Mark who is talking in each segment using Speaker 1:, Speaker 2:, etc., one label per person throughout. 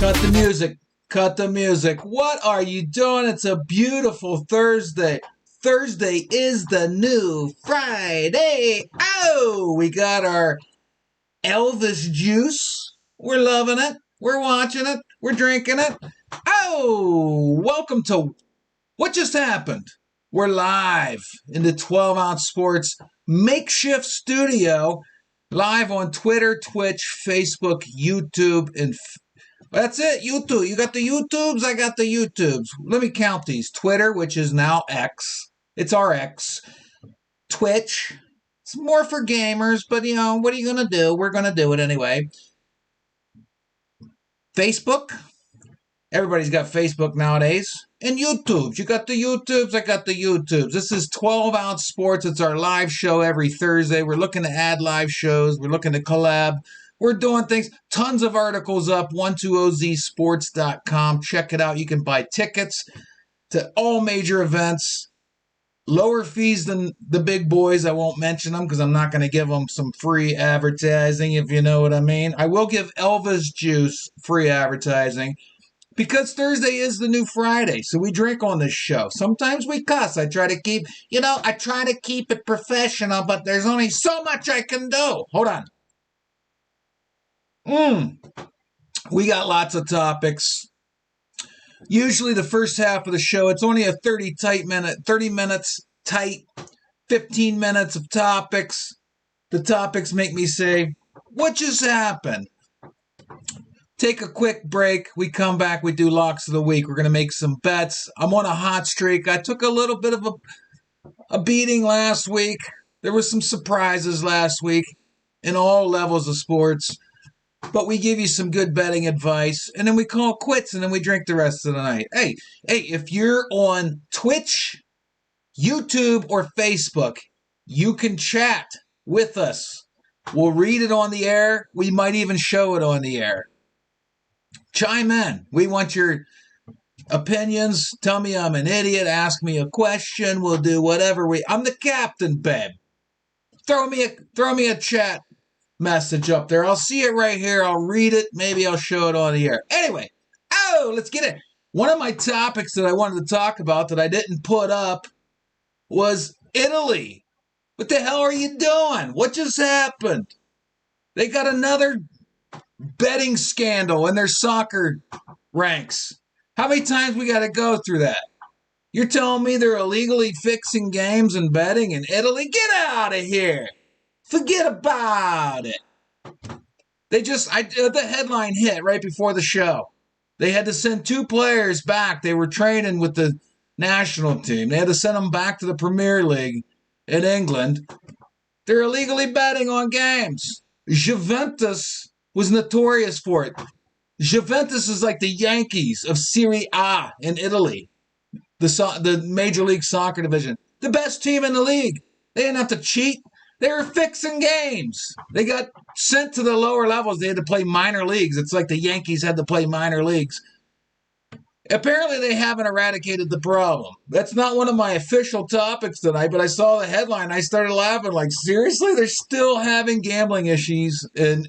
Speaker 1: Cut the music. Cut the music. What are you doing? It's a beautiful Thursday. Thursday is the new Friday. Oh, we got our Elvis juice. We're loving it. We're watching it. We're drinking it. Oh, welcome to What Just Happened. We're live in the 12-ounce sports makeshift studio, live on Twitter, Twitch, Facebook, YouTube, and that's it, YouTube. You got the YouTubes, I got the YouTubes. Let me count these. Twitter, which is now X. It's our X. Twitch. It's more for gamers, but you know, what are you going to do? We're going to do it anyway. Facebook. Everybody's got Facebook nowadays. And YouTubes. You got the YouTubes, I got the YouTubes. This is 12-ounce sports. It's our live show every Thursday. We're looking to add live shows. We're looking to collab. We're doing things. Tons of articles up. 120zsports.com. Check it out. You can buy tickets to all major events. Lower fees than the big boys. I won't mention them because I'm not going to give them some free advertising, if you know what I mean. I will give Elvis Juice free advertising because Thursday is the new Friday, so we drink on this show. Sometimes we cuss. I try to keep it professional, but there's only so much I can do. Hold on. We got lots of topics. Usually the first half of the show, it's only a 30 minutes tight, 15 minutes of topics. The topics make me say, what just happened? Take a quick break. We come back. We do locks of the week. We're going to make some bets. I'm on a hot streak. I took a little bit of a beating last week. There were some surprises last week in all levels of sports. But we give you some good betting advice, and then we call quits, and then we drink the rest of the night. Hey, if you're on Twitch, YouTube, or Facebook, you can chat with us. We'll read it on the air. We might even show it on the air. Chime in. We want your opinions. Tell me I'm an idiot. Ask me a question. We'll do whatever I'm the captain, babe. Throw me a chat message up there. I'll see it right here. I'll read it. Maybe I'll show it on the air. Anyway, let's get it. One of my topics that I wanted to talk about that I didn't put up was Italy. What the hell are you doing? What just happened? They got another betting scandal in their soccer ranks. How many times we got to go through that? You're telling me they're illegally fixing games and betting in Italy? Get out of here. Forget about it. The headline hit right before the show. They had to send 2 players back. They were training with the national team. They had to send them back to the Premier League in England. They're illegally betting on games. Juventus was notorious for it. Juventus is like the Yankees of Serie A in Italy, the Major League Soccer division. The best team in the league. They didn't have to cheat. They were fixing games. They got sent to the lower levels. They had to play minor leagues. It's like the Yankees had to play minor leagues. Apparently, they haven't eradicated the problem. That's not one of my official topics tonight, but I saw the headline. I started laughing like, seriously? They're still having gambling issues in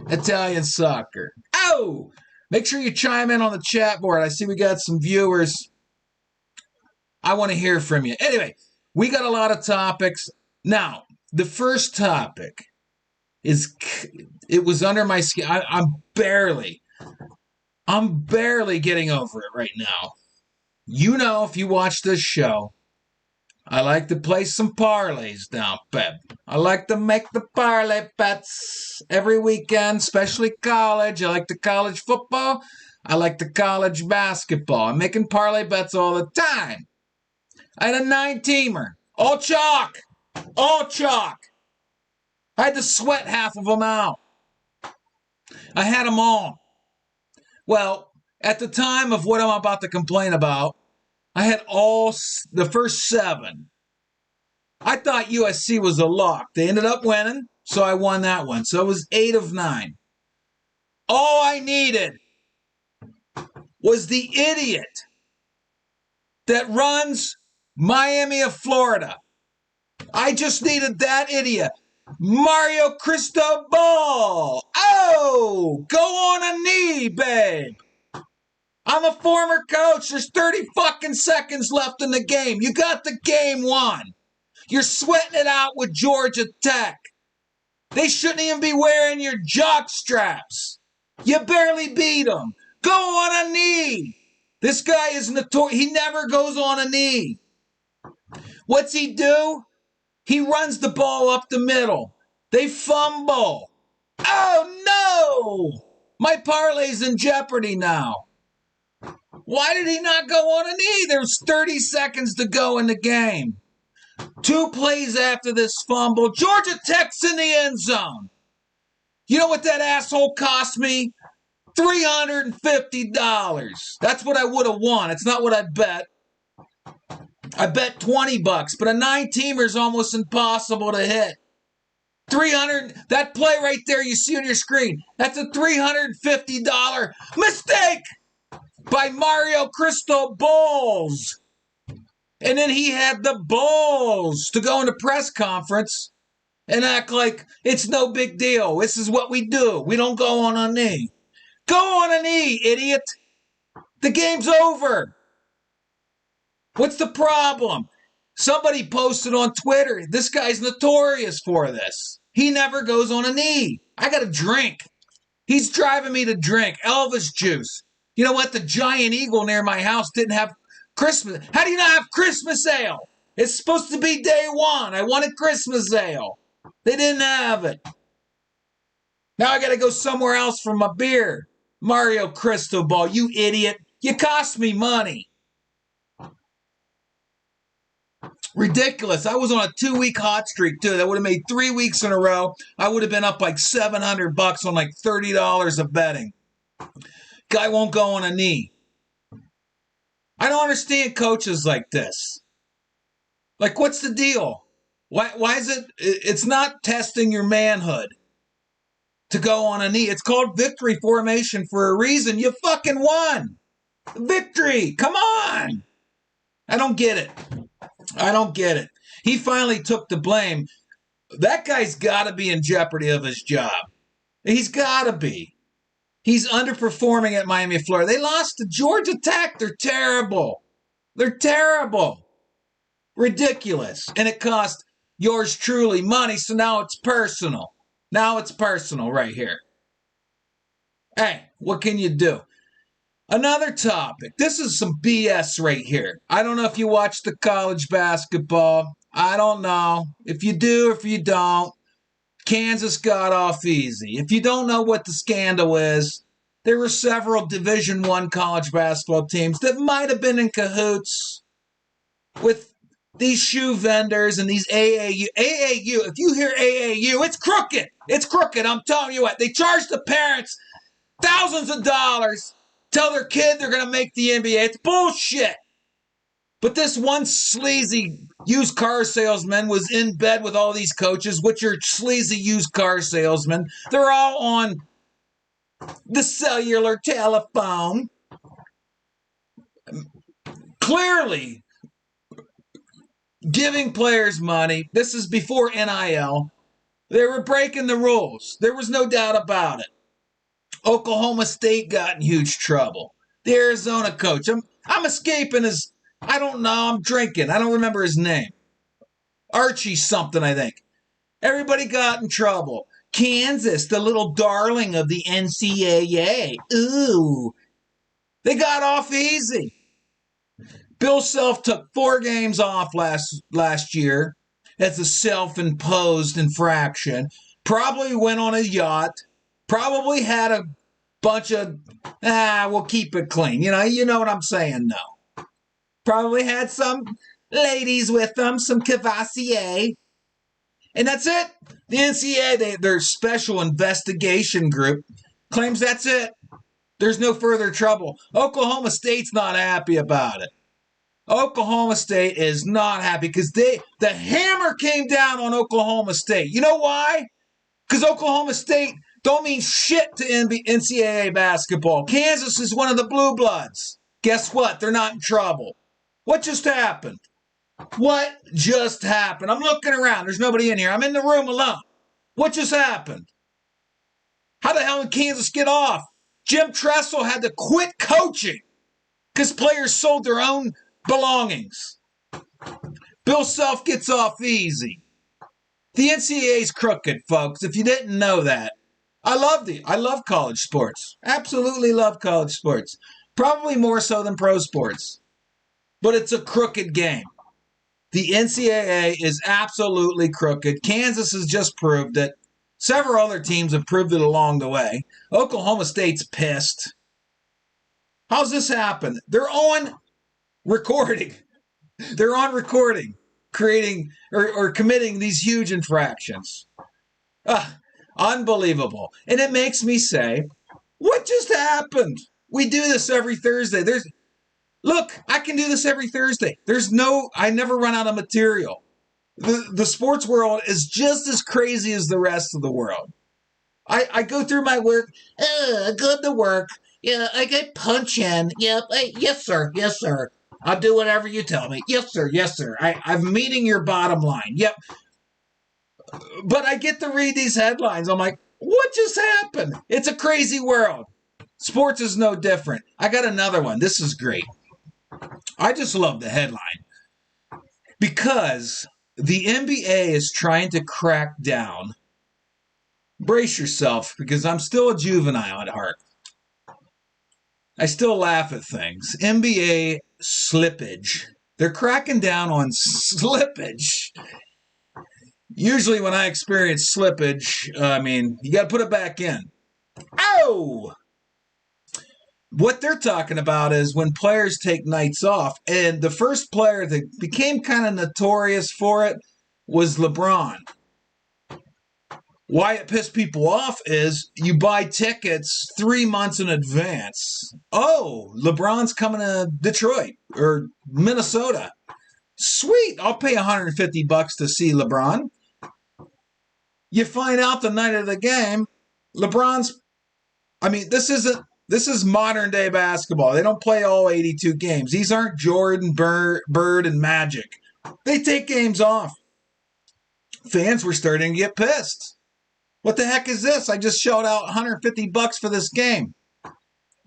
Speaker 1: Italian soccer. Oh! Make sure you chime in on the chat board. I see we got some viewers. I want to hear from you. Anyway, we got a lot of topics. Now, the first topic it was under my skin. I'm barely getting over it right now. You know, if you watch this show, I like to play some parlays now, babe. I like to make the parlay bets every weekend, especially college. I like the college football. I like the college basketball. I'm making parlay bets all the time. I had a 9-teamer. All chalk. All chalk. I had to sweat half of them out. I had them all. Well, at the time of what I'm about to complain about, I had the first 7. I thought USC was a lock. They ended up winning, so I won that one. So it was 8 of 9. All I needed was the idiot that runs Miami of Florida. I just needed that idiot. Mario Cristobal. Oh, go on a knee, babe. I'm a former coach. There's 30 fucking seconds left in the game. You got the game won. You're sweating it out with Georgia Tech. They shouldn't even be wearing your jock straps. You barely beat them. Go on a knee. This guy is notorious. He never goes on a knee. What's he do? He runs the ball up the middle. They fumble. Oh, no! My parlay's in jeopardy now. Why did he not go on a knee? There's 30 seconds to go in the game. 2 plays after this fumble, Georgia Tech's in the end zone. You know what that asshole cost me? $350. That's what I would have won. It's not what I bet. I bet $20, but a 9-teamer is almost impossible to hit. 300, that play right there you see on your screen, that's a $350 mistake by Mario Cristobal's. And then he had the balls to go into press conference and act like it's no big deal. This is what we do. We don't go on a knee. Go on a knee, idiot. The game's over. What's the problem? Somebody posted on Twitter, this guy's notorious for this. He never goes on a knee. I got a drink. He's driving me to drink Elvis juice. You know what? The Giant Eagle near my house didn't have Christmas. How do you not have Christmas ale? It's supposed to be day one. I wanted Christmas ale. They didn't have it. Now I got to go somewhere else for my beer. Mario Cristobal, you idiot. You cost me money. Ridiculous. I was on a 2-week hot streak, too. That would have made 3 weeks in a row. I would have been up like $700 on like $30 of betting. Guy won't go on a knee. I don't understand coaches like this. Like, what's the deal? Why is it? It's not testing your manhood to go on a knee. It's called victory formation for a reason. You fucking won. Victory. Come on. I don't get it. I don't get it. He finally took the blame. That guy's got to be in jeopardy of his job. He's got to be. He's underperforming at Miami, Florida. They lost to Georgia Tech. They're terrible. They're terrible. Ridiculous. And it cost yours truly money, so now it's personal. Now it's personal right here. Hey, what can you do? Another topic. This is some BS right here. I don't know if you watch the college basketball. I don't know. If you do, if you don't, Kansas got off easy. If you don't know what the scandal is, there were several Division I college basketball teams that might have been in cahoots with these shoe vendors and these AAU. AAU, if you hear AAU, it's crooked. It's crooked. I'm telling you what. They charge the parents thousands of dollars, tell their kid they're going to make the NBA. It's bullshit. But this one sleazy used car salesman was in bed with all these coaches, which are sleazy used car salesmen. They're all on the cellular telephone. Clearly giving players money. This is before NIL. They were breaking the rules. There was no doubt about it. Oklahoma State got in huge trouble. The Arizona coach. I'm escaping his... I don't know. I'm drinking. I don't remember his name. Archie something, I think. Everybody got in trouble. Kansas, the little darling of the NCAA. Ooh. They got off easy. Bill Self took 4 games off last year as a self-imposed infraction. Probably went on a yacht. Probably had a bunch of, we'll keep it clean. You know what I'm saying, no. Probably had some ladies with them, some Cavassier. And that's it. The NCAA, their special investigation group, claims that's it. There's no further trouble. Oklahoma State's not happy about it. Oklahoma State is not happy because the hammer came down on Oklahoma State. You know why? Because Oklahoma State don't mean shit to NCAA basketball. Kansas is one of the blue bloods. Guess what? They're not in trouble. What just happened? What just happened? I'm looking around. There's nobody in here. I'm in the room alone. What just happened? How the hell did Kansas get off? Jim Tressel had to quit coaching because players sold their own belongings. Bill Self gets off easy. The NCAA's crooked, folks, if you didn't know that. I love college sports. Absolutely love college sports. Probably more so than pro sports. But it's a crooked game. The NCAA is absolutely crooked. Kansas has just proved it. Several other teams have proved it along the way. Oklahoma State's pissed. How's this happen? They're on recording. They're on recording, creating or committing these huge infractions. Unbelievable. And it makes me say, what just happened? We do this every Thursday. Look, I can do this every Thursday. I never run out of material. The sports world is just as crazy as the rest of the world. I go through my work. I go to work. Yeah, I get punch in. Yep. Yes, sir. Yes, sir. I'll do whatever you tell me. Yes, sir. Yes, sir. I'm meeting your bottom line. Yep. But I get to read these headlines. I'm like, what just happened? It's a crazy world. Sports is no different. I got another one. This is great. I just love the headline because the NBA is trying to crack down. Brace yourself because I'm still a juvenile at heart. I still laugh at things. NBA slippage. They're cracking down on slippage. Usually when I experience slippage, you got to put it back in. Oh! What they're talking about is when players take nights off. And the first player that became kind of notorious for it was LeBron. Why it pissed people off is you buy tickets 3 months in advance. Oh, LeBron's coming to Detroit or Minnesota. Sweet, I'll pay $150 to see LeBron. You find out the night of the game, this is modern day basketball. They don't play all 82 games. These aren't Jordan, Bird, and Magic. They take games off. Fans were starting to get pissed. What the heck is this? I just shelled out $150 for this game.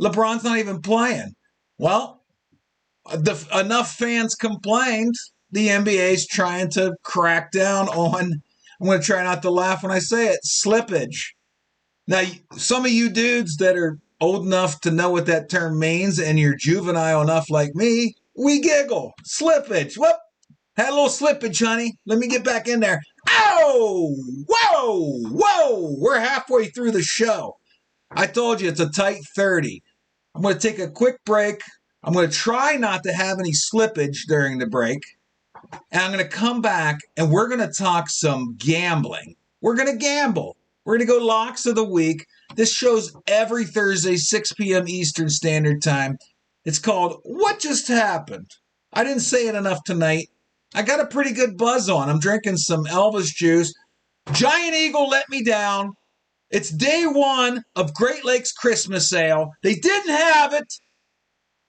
Speaker 1: LeBron's not even playing. Well, enough fans complained. The NBA's trying to crack down on, I'm going to try not to laugh when I say it, slippage. Now, some of you dudes that are old enough to know what that term means and you're juvenile enough like me, we giggle. Slippage. Whoop. Had a little slippage, honey. Let me get back in there. Ow! Whoa! We're halfway through the show. I told you it's a tight 30. I'm going to take a quick break. I'm going to try not to have any slippage during the break. And I'm going to come back and we're going to talk some gambling. We're going to gamble. We're going to go locks of the week. This show's every Thursday, 6 p.m. Eastern Standard Time. It's called What Just Happened? I didn't say it enough tonight. I got a pretty good buzz on. I'm drinking some Elvis juice. Giant Eagle let me down. It's day one of Great Lakes Christmas sale. They didn't have it.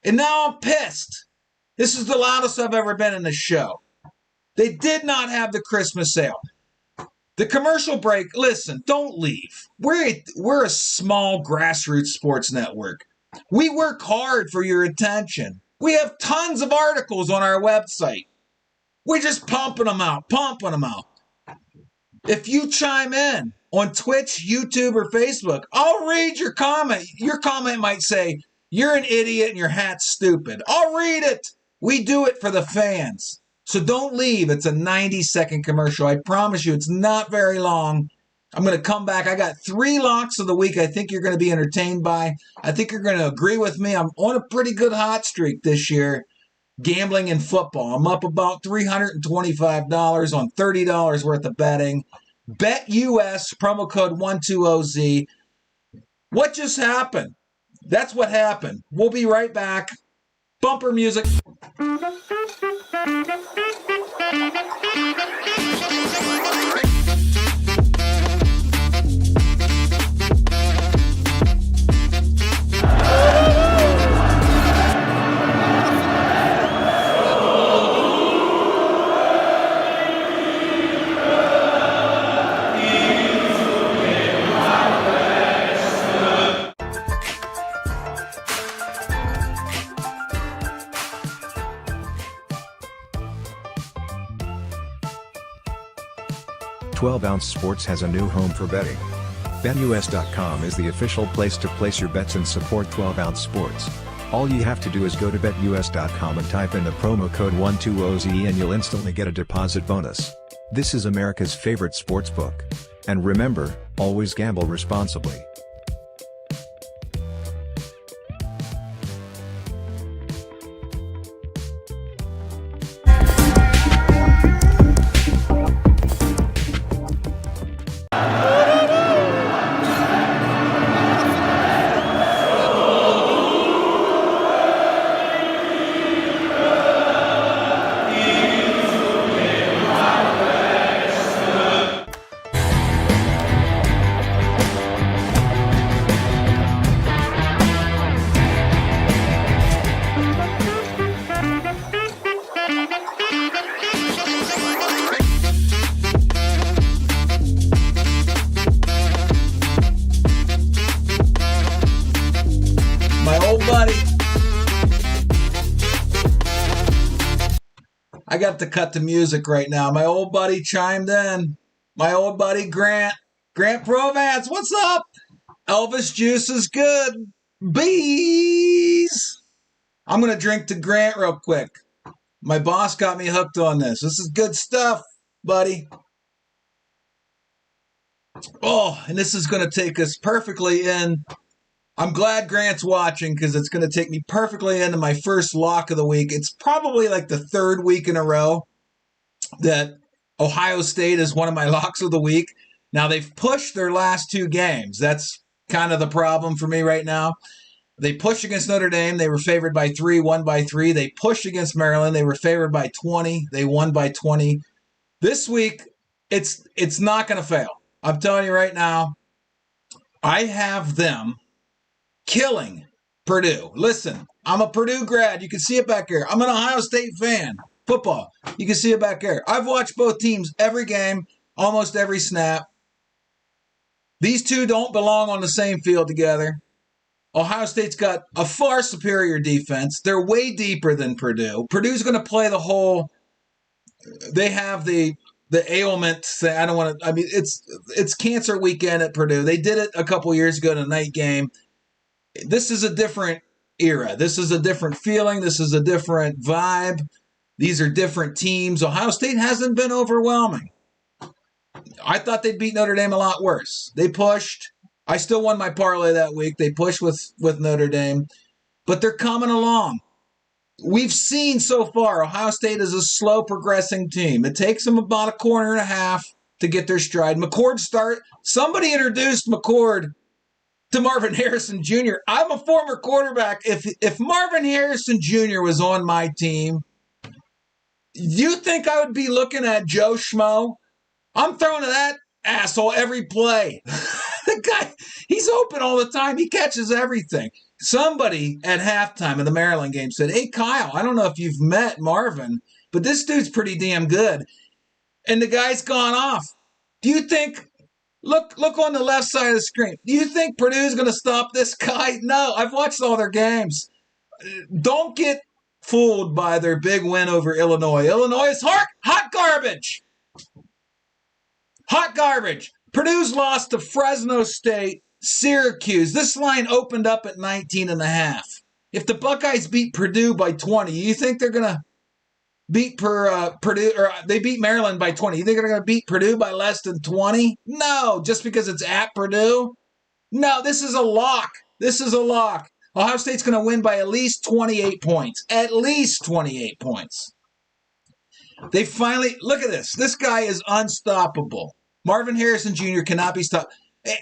Speaker 1: And now I'm pissed. This is the loudest I've ever been in the show. They did not have the Christmas sale. The commercial break, listen, don't leave. We're a small grassroots sports network. We work hard for your attention. We have tons of articles on our website. We're just pumping them out. If you chime in on Twitch, YouTube, or Facebook, I'll read your comment. Your comment might say, you're an idiot and your hat's stupid. I'll read it. We do it for the fans. So don't leave. It's a 90-second commercial. I promise you it's not very long. I'm going to come back. I got 3 locks of the week I think you're going to be entertained by. I think you're going to agree with me. I'm on a pretty good hot streak this year. Gambling in football. I'm up about $325 on $30 worth of betting. BetUS, promo code 120Z. What just happened? That's what happened. We'll be right back. Bumper music.
Speaker 2: 12-ounce sports has a new home for betting. BetUS.com is the official place to place your bets and support 12-ounce sports. All you have to do is go to BetUS.com and type in the promo code 120ZE and you'll instantly get a deposit bonus. This is America's favorite sportsbook. And remember, always gamble responsibly.
Speaker 1: I got to cut the music right now. My old buddy chimed in. My old buddy Grant Provance, what's up? Elvis juice is good. Bees. I'm going to drink to Grant real quick. My boss got me hooked on this. This is good stuff, buddy. Oh, and this is going to take us perfectly in. I'm glad Grant's watching because it's going to take me perfectly into my first lock of the week. It's probably like the third week in a row that Ohio State is one of my locks of the week. Now, they've pushed their last two games. That's kind of the problem for me right now. They pushed against Notre Dame. They were favored by 3, won by 3. They pushed against Maryland. They were favored by 20. They won by 20. This week, it's not going to fail. I'm telling you right now, I have them killing Purdue. Listen, I'm a Purdue grad. You can see it back here. I'm an Ohio State fan. Football. You can see it back here. I've watched both teams every game, almost every snap. These two don't belong on the same field together. Ohio State's got a far superior defense. They're way deeper than Purdue. Purdue's going to play the whole. They have the ailment thing. I don't want to. I mean, it's cancer weekend at Purdue. They did it a couple years ago in a night game. This is a different era. This is a different feeling. This is a different vibe. These are different teams. Ohio State hasn't been overwhelming. I thought they'd beat Notre Dame a lot worse. They pushed. I still won my parlay that week. They pushed with Notre Dame. But they're coming along. We've seen so far Ohio State is a slow progressing team. It takes them about a quarter and a half to get their stride. Somebody introduced McCord to Marvin Harrison Jr. I'm a former quarterback. If Marvin Harrison Jr. was on my team, you think I would be looking at Joe Schmo? I'm throwing to that asshole every play. The guy, he's open all the time. He catches everything. Somebody at halftime of the Maryland game said, "Hey, Kyle, I don't know if you've met Marvin, but this dude's pretty damn good." And the guy's gone off. Do you think... Look on the left side of the screen. Do you think Purdue's going to stop this guy? No, I've watched all their games. Don't get fooled by their big win over Illinois. Illinois is hot garbage. Hot garbage. Purdue's lost to Fresno State, Syracuse. This line opened up at 19.5. If the Buckeyes beat Purdue by 20, you think they're going to beat Purdue, or they beat Maryland by 20. You think they're going to beat Purdue by less than 20? No, just because it's at Purdue? No, this is a lock. This is a lock. Ohio State's going to win by at least 28 points. At least 28 points. They finally, look at this. This guy is unstoppable. Marvin Harrison Jr. cannot be stopped.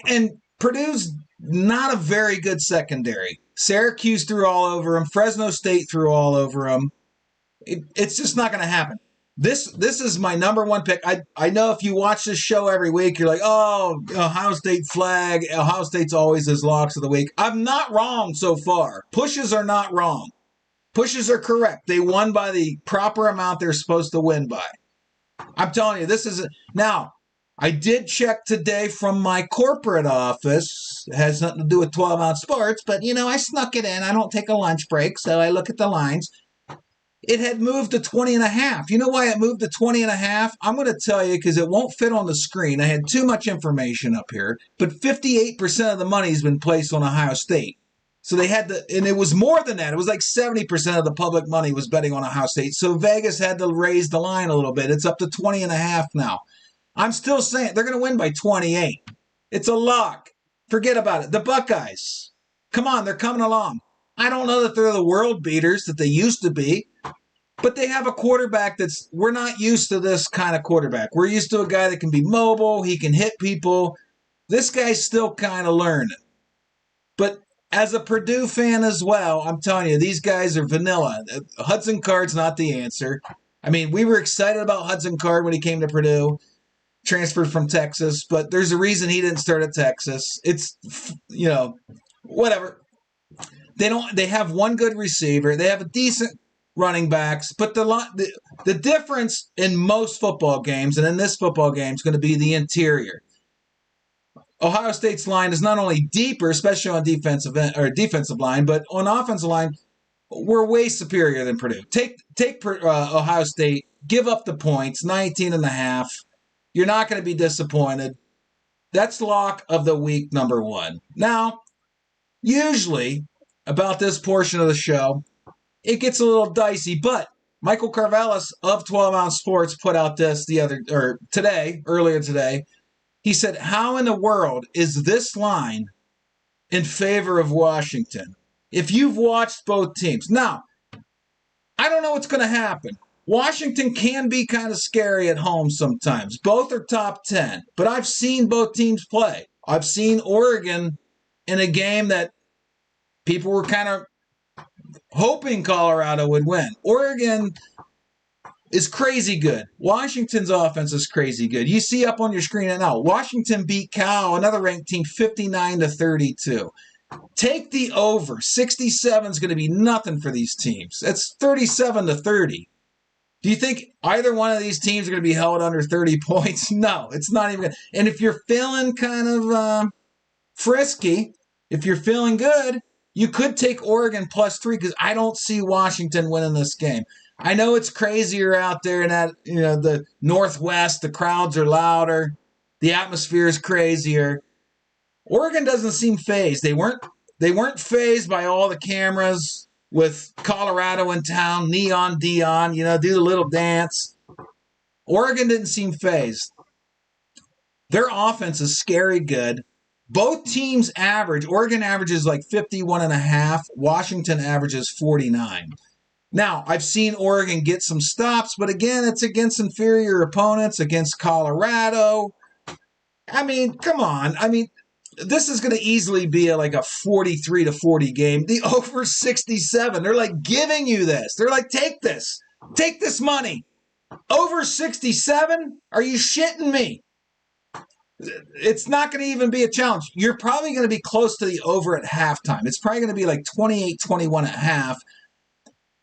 Speaker 1: And Purdue's not a very good secondary. Syracuse threw all over him. Fresno State threw all over him. It's just not going to happen. This is my number one pick. I know if you watch this show every week, you're like, oh, Ohio State flag. Ohio State's always his locks of the week. I'm not wrong so far. Pushes are not wrong. Pushes are correct. They won by the proper amount they're supposed to win by. I'm telling you, this is... Now, I did check today from my corporate office. It has nothing to do with 12-ounce sports, but, I snuck it in. I don't take a lunch break, so I look at the lines. It had moved to 20.5. You know why it moved to 20.5? I'm going to tell you because it won't fit on the screen. I had too much information up here. But 58% of the money has been placed on Ohio State. So they had to, and it was more than that. It was like 70% of the public money was betting on Ohio State. So Vegas had to raise the line a little bit. It's up to 20.5 now. I'm still saying they're going to win by 28. It's a lock. Forget about it. The Buckeyes. Come on, they're coming along. I don't know that they're the world beaters that they used to be, but they have a quarterback we're not used to this kind of quarterback. We're used to a guy that can be mobile, he can hit people. This guy's still kind of learning. But as a Purdue fan as well, I'm telling you, these guys are vanilla. Hudson Card's not the answer. I mean, we were excited about Hudson Card when he came to Purdue, transferred from Texas, but there's a reason he didn't start at Texas. It's, whatever. They have one good receiver. They have a decent running backs, but the difference in most football games and in this football game is going to be the interior. Ohio State's line is not only deeper, especially on defensive line, but on offensive line, we're way superior than Purdue. Take Ohio State, give up the points, 19.5. You're not going to be disappointed. That's lock of the week number 1. Now, usually about this portion of the show, it gets a little dicey, but Michael Carvelis of 12 Ounce Sports put out this earlier today. He said, how in the world is this line in favor of Washington? If you've watched both teams. Now, I don't know what's going to happen. Washington can be kind of scary at home sometimes. Both are top 10, but I've seen both teams play. I've seen Oregon in a game that people were kind of hoping Colorado would win. Oregon is crazy good. Washington's offense is crazy good. You see up on your screen right now, Washington beat Cal, another ranked team, 59-32. Take the over. 67 is going to be nothing for these teams. That's 37-30. Do you think either one of these teams are going to be held under 30 points? No, it's not even good. And if you're feeling kind of frisky, if you're feeling good, you could take Oregon +3 because I don't see Washington winning this game. I know it's crazier out there in that, the Northwest. The crowds are louder. The atmosphere is crazier. Oregon doesn't seem fazed. They weren't fazed by all the cameras with Colorado in town, Neon Dion, do the little dance. Oregon didn't seem fazed. Their offense is scary good. Both teams average. Oregon averages like 51.5. Washington averages 49. Now, I've seen Oregon get some stops, but again, it's against inferior opponents, against Colorado. I mean, come on. I mean, this is going to easily be like a 43-40 game. The over 67. They're like giving you this. They're like, take this. Take this money. Over 67? Are you shitting me? It's not going to even be a challenge. You're probably going to be close to the over at halftime. It's probably going to be like 28-21 at half.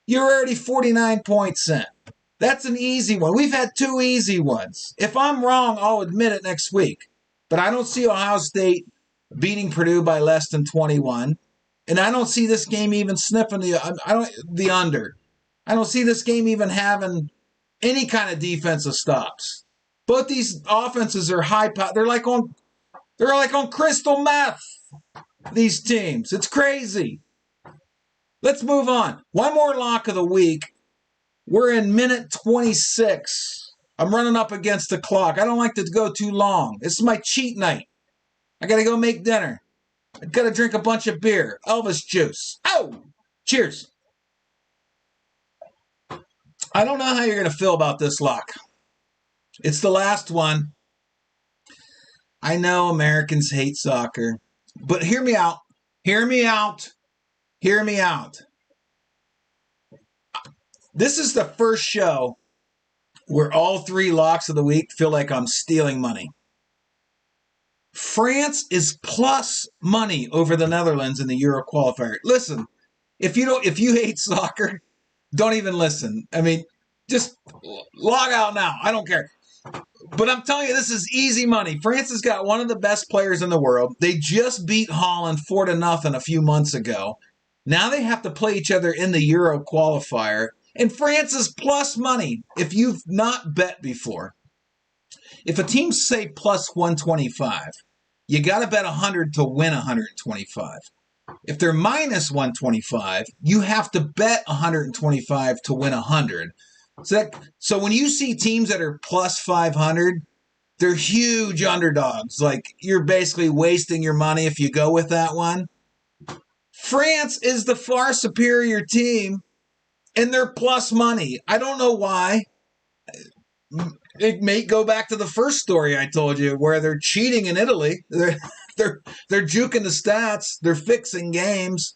Speaker 1: You're already 49 points in. That's an easy one. We've had 2 easy ones. If I'm wrong, I'll admit it next week. But I don't see Ohio State beating Purdue by less than 21. And I don't see this game even sniffing the under. I don't see this game even having any kind of defensive stops. Both these offenses are high power. They're like on crystal meth. These teams. It's crazy. Let's move on. One more lock of the week. We're in minute 26. I'm running up against the clock. I don't like to go too long. This is my cheat night. I got to go make dinner. I got to drink a bunch of beer. Elvis juice. Oh! Cheers. I don't know how you're going to feel about this lock. It's the last one. I know Americans hate soccer, but hear me out. Hear me out. Hear me out. This is the first show where all 3 locks of the week feel like I'm stealing money. France is plus money over the Netherlands in the Euro qualifier. Listen, if you hate soccer, don't even listen. I mean, just log out now. I don't care. But I'm telling you, this is easy money. France has got one of the best players in the world. They just beat Holland 4-0 a few months ago. Now they have to play each other in the Euro qualifier. And France is plus money if you've not bet before. If a team say plus 125, you got to bet 100 to win 125. If they're minus 125, you have to bet 125 to win 100. So when you see teams that are plus 500, they're huge underdogs. Like, you're basically wasting your money if you go with that one. France is the far superior team, and they're plus money. I don't know why. It may go back to the first story I told you, where they're cheating in Italy. They're juking the stats. They're fixing games.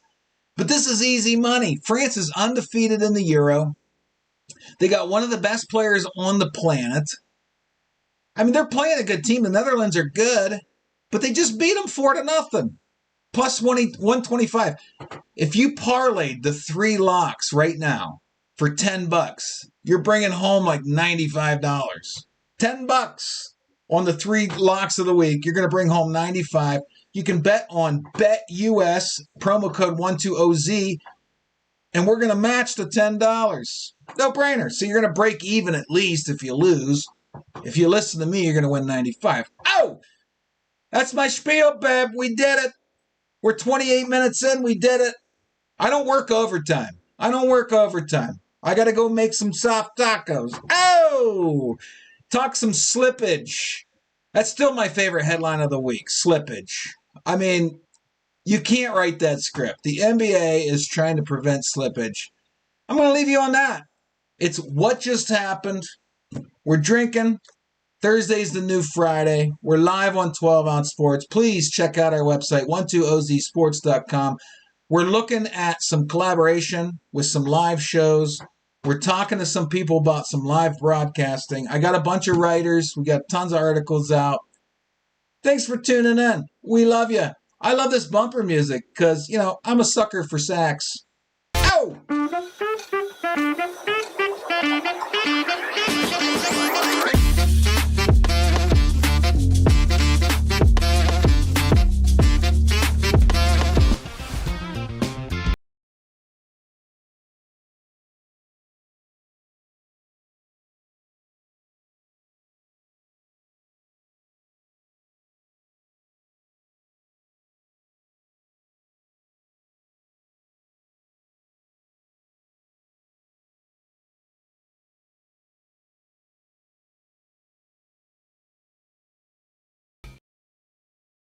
Speaker 1: But this is easy money. France is undefeated in the Euro. They got one of the best players on the planet. I mean, they're playing a good team. The Netherlands are good, but they just beat them 4-0. Plus 125. If you parlayed the 3 locks right now for $10, you're bringing home like $95. $10 on the 3 locks of the week. You're going to bring home $95. You can bet on BetUS, promo code 12OZ, and we're going to match the $10. No brainer. So you're going to break even at least if you lose. If you listen to me, you're going to win 95. Oh, that's my spiel, babe. We did it. We're 28 minutes in. We did it. I don't work overtime. I got to go make some soft tacos. Oh, talk some slippage. That's still my favorite headline of the week, slippage. I mean, you can't write that script. The NBA is trying to prevent slippage. I'm going to leave you on that. It's what just happened. We're drinking. Thursday's the new Friday. We're live on 12 Ounce Sports. Please check out our website, 12ozsports.com. We're looking at some collaboration with some live shows. We're talking to some people about some live broadcasting. I got a bunch of writers. We got tons of articles out. Thanks for tuning in. We love you. I love this bumper music because, I'm a sucker for sax. Ow!